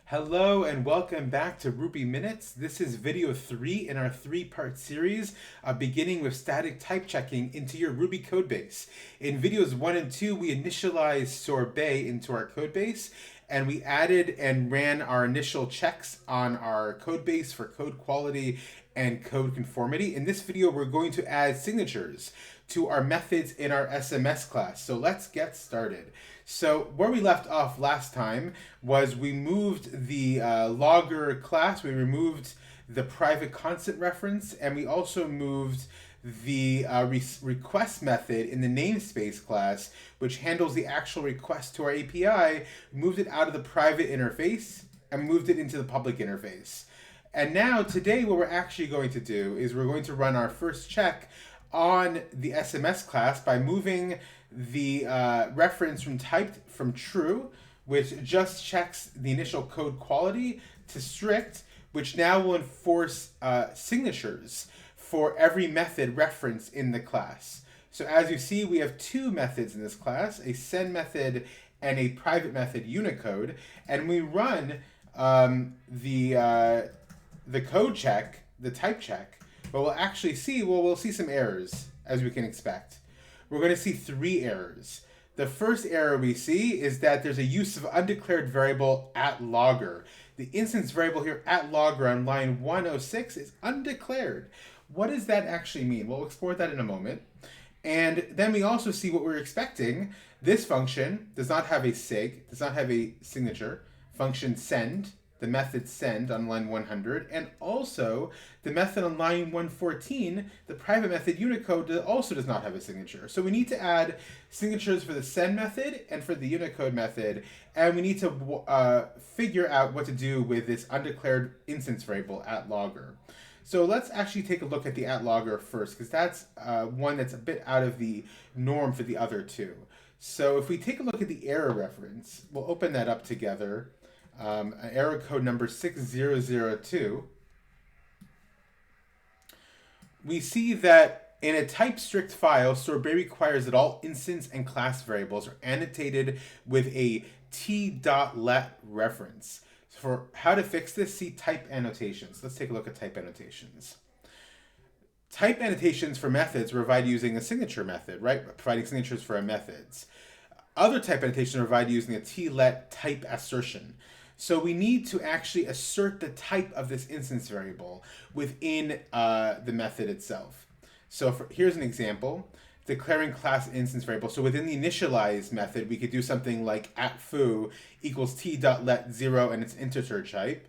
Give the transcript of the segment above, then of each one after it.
Hello and welcome back to Ruby Minutes. This is video 3 in our 3-part series, beginning with static type checking into your Ruby codebase. In videos 1 and 2, we initialized sorbet into our codebase, and we added and ran our initial checks on our codebase for code quality and code conformity. In this video, we're going to add signatures to our methods in our SMS class. So let's get started. So where we left off last time was we moved the logger class, we removed the private constant reference, and we also moved the request method in the namespace class, which handles the actual request to our API, moved it out of the private interface and moved it into the public interface. And now today what we're actually going to do is we're going to run our first check on the SMS class by moving the reference from typed from true, which just checks the initial code quality, to strict, which now will enforce signatures for every method reference in the class. So as you see, we have two methods in this class, a send method and a private method Unicode, and we run the code check, the type check, but we'll see some errors, as we can expect. We're going to see 3 errors. The first error we see is that there's a use of undeclared variable at logger. The instance variable here at logger on line 106 is undeclared. What does that actually mean? We'll explore that in a moment. And then we also see what we're expecting. This function does not have a sig, does not have a signature. Function send, the method send on line 100, and also the method on line 114, the private method Unicode, also does not have a signature. So we need to add signatures for the send method and for the Unicode method, and we need to figure out what to do with this undeclared instance variable at logger. So let's actually take a look at the at logger first, because that's one that's a bit out of the norm for the other two. So if we take a look at the error reference, we'll open that up together. Error code number 6002, we see that in a type strict file, sorbet requires that all instance and class variables are annotated with a t.let reference. So for how to fix this, see type annotations. Let's take a look at type annotations. Type annotations for methods provide using a signature method, right? Providing signatures for our methods. Other type annotations are provided using a t.let type assertion. So we need to actually assert the type of this instance variable within the method itself. So here's an example, declaring class instance variable. So within the initialize method, we could do something like @foo equals t.let 0 and its integer type.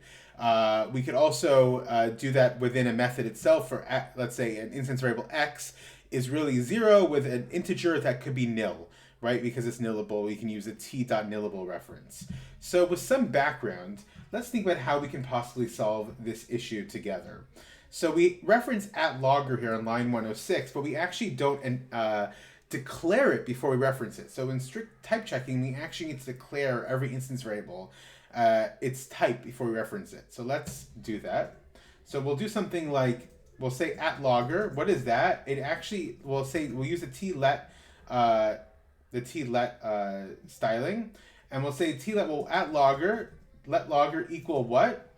We could also do that within a method itself for, let's say, an instance variable x is really 0 with an integer that could be nil, right? Because it's nillable, we can use a t.nillable reference. So with some background, let's think about how we can possibly solve this issue together. So we reference at logger here on line 106, but we actually don't declare it before we reference it. So in strict type checking, we actually need to declare every instance variable its type before we reference it. So let's do that. So we'll do something like, we'll say at logger. What is that? It actually, we'll use the t.let styling, and we'll say t.let will at logger, let logger equal what?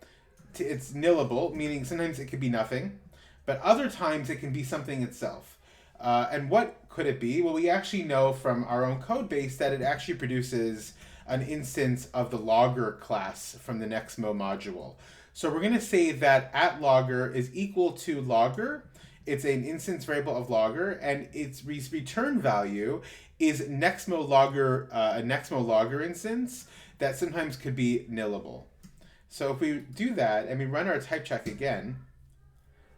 It's nillable, meaning sometimes it could be nothing, but other times it can be something itself. And what could it be? Well, we actually know from our own code base that it actually produces an instance of the logger class from the Nexmo module. So we're going to say that at logger is equal to logger. It's an instance variable of logger, and its return value is Nexmo logger, a Nexmo logger instance that sometimes could be nillable. So if we do that and we run our type check again,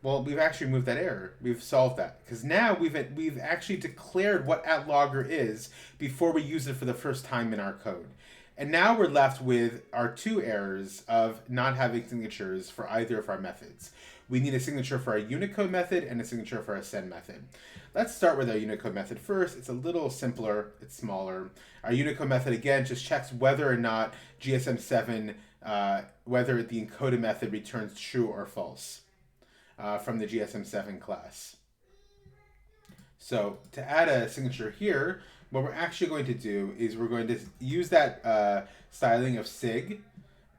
well, we've actually removed that error. We've solved that because now we've actually declared what at logger is before we use it for the first time in our code. And now we're left with our 2 errors of not having signatures for either of our methods. We need a signature for our Unicode method and a signature for our send method. Let's start with our Unicode method first. It's a little simpler, it's smaller. Our Unicode method, again, just checks whether or not GSM7, whether the encoded method returns true or false from the GSM7 class. So to add a signature here, what we're actually going to do is we're going to use that styling of sig,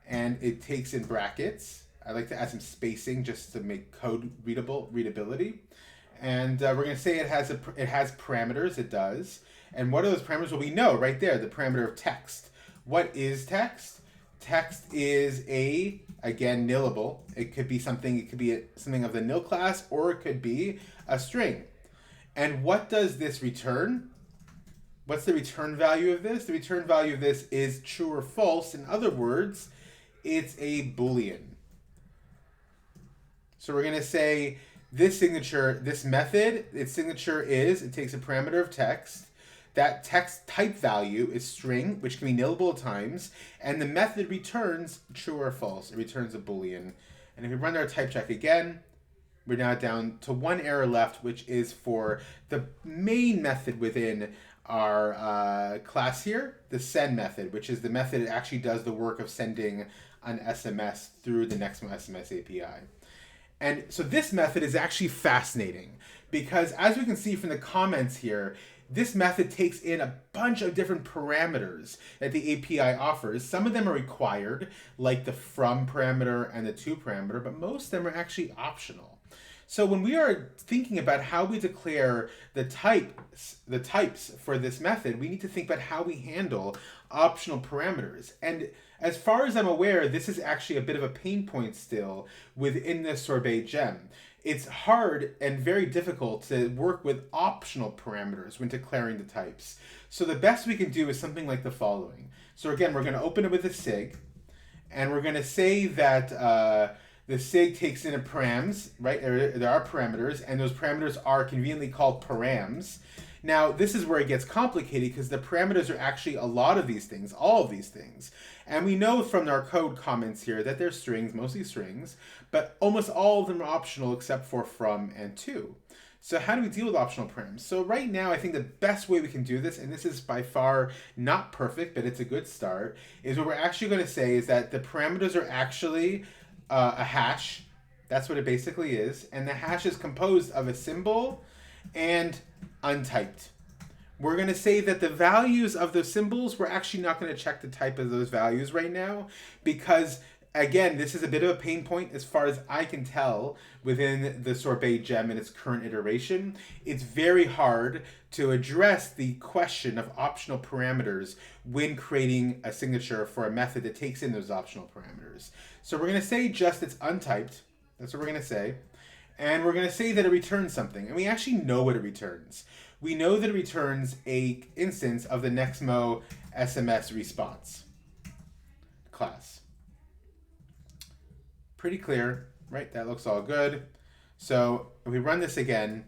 and it takes in brackets. I like to add some spacing just to make code readability. And we're going to say it has parameters. It does. And what are those parameters? Well, we know right there, the parameter of text. What is text? Text is again, nillable. It could be something of the nil class, or it could be a string. And what does this return? What's the return value of this? The return value of this is true or false. In other words, it's a Boolean. So we're going to say this method, its signature is, it takes a parameter of text. That text type value is string, which can be nillable at times, and the method returns true or false. It returns a Boolean. And if we run our type check again, we're now down to one error left, which is for the main method within our class here, the send method, which is the method that actually does the work of sending an SMS through the Nexmo SMS API. And so this method is actually fascinating because, as we can see from the comments here, this method takes in a bunch of different parameters that the API offers. Some of them are required, like the from parameter and the to parameter, but most of them are actually optional. So when we are thinking about how we declare the types for this method, we need to think about how we handle optional parameters. And as far as I'm aware, this is actually a bit of a pain point still within the sorbet gem. It's hard and very difficult to work with optional parameters when declaring the types. So the best we can do is something like the following. So again, we're going to open it with a sig, and we're going to say that the sig takes in a params, right? There are parameters, and those parameters are conveniently called params. Now, this is where it gets complicated because the parameters are actually a lot of these things, all of these things. And we know from our code comments here that they're strings, mostly strings, but almost all of them are optional except for from and to. So how do we deal with optional params? So right now, I think the best way we can do this, and this is by far not perfect, but it's a good start, is what we're actually going to say is that the parameters are actually a hash. That's what it basically is. And the hash is composed of a symbol and untyped. We're going to say that the values of those symbols, we're actually not going to check the type of those values right now because, again, this is a bit of a pain point as far as I can tell within the sorbet gem in its current iteration. It's very hard to address the question of optional parameters when creating a signature for a method that takes in those optional parameters. So we're going to say just it's untyped. That's what we're going to say. And we're going to say that it returns something. And we actually know what it returns. We know that it returns a instance of the Nexmo SMS response class. Pretty clear, right? That looks all good. So if we run this again,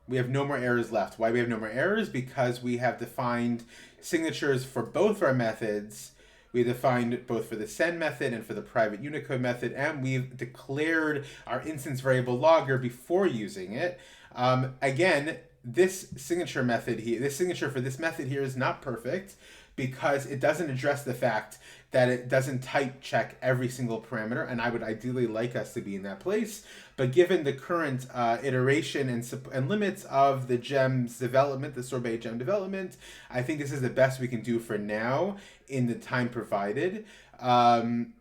we have no more errors left. Why we have no more errors? Because we have defined signatures for both our methods. We defined both for the send method and for the private Unicode method, and we've declared our instance variable logger before using it. Again, this signature for this method here is not perfect because it doesn't address the fact that it doesn't type check every single parameter, and I would ideally like us to be in that place. But given the current iteration and limits of the gem's development, the sorbet gem development, I think this is the best we can do for now in the time provided. And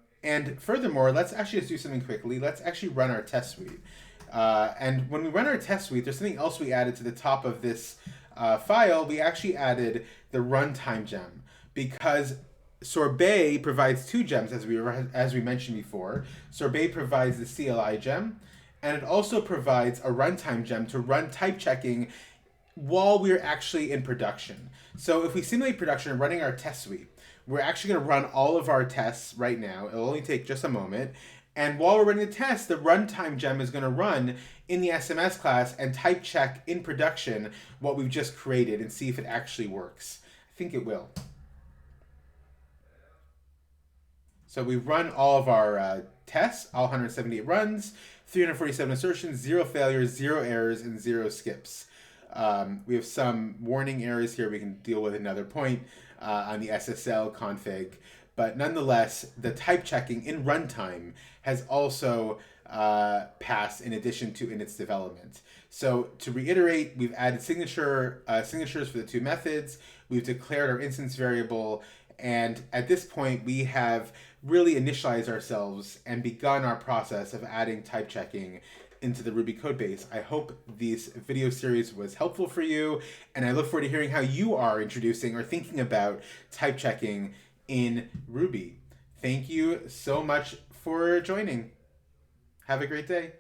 furthermore, let's actually just do something quickly. Let's actually run our test suite. And when we run our test suite, there's something else we added to the top of this file. We actually added the runtime gem because Sorbet provides two gems, as we mentioned before. Sorbet provides the CLI gem, and it also provides a runtime gem to run type checking while we're actually in production. So if we simulate production and running our test suite, we're actually going to run all of our tests right now. It'll only take just a moment. And while we're running the test, the runtime gem is going to run in the SMS class and type check in production what we've just created and see if it actually works. I think it will. So we've run all of our tests, all 178 runs, 347 assertions, 0 failures, 0 errors, and 0 skips. We have some warning errors here we can deal with another point on the SSL config. But nonetheless, the type checking in runtime has also passed in addition to in its development. So to reiterate, we've added signatures for the two methods. We've declared our instance variable, And at this point, we have really initialized ourselves and begun our process of adding type checking into the Ruby code base. I hope this video series was helpful for you, and I look forward to hearing how you are introducing or thinking about type checking in Ruby. Thank you so much for joining. Have a great day.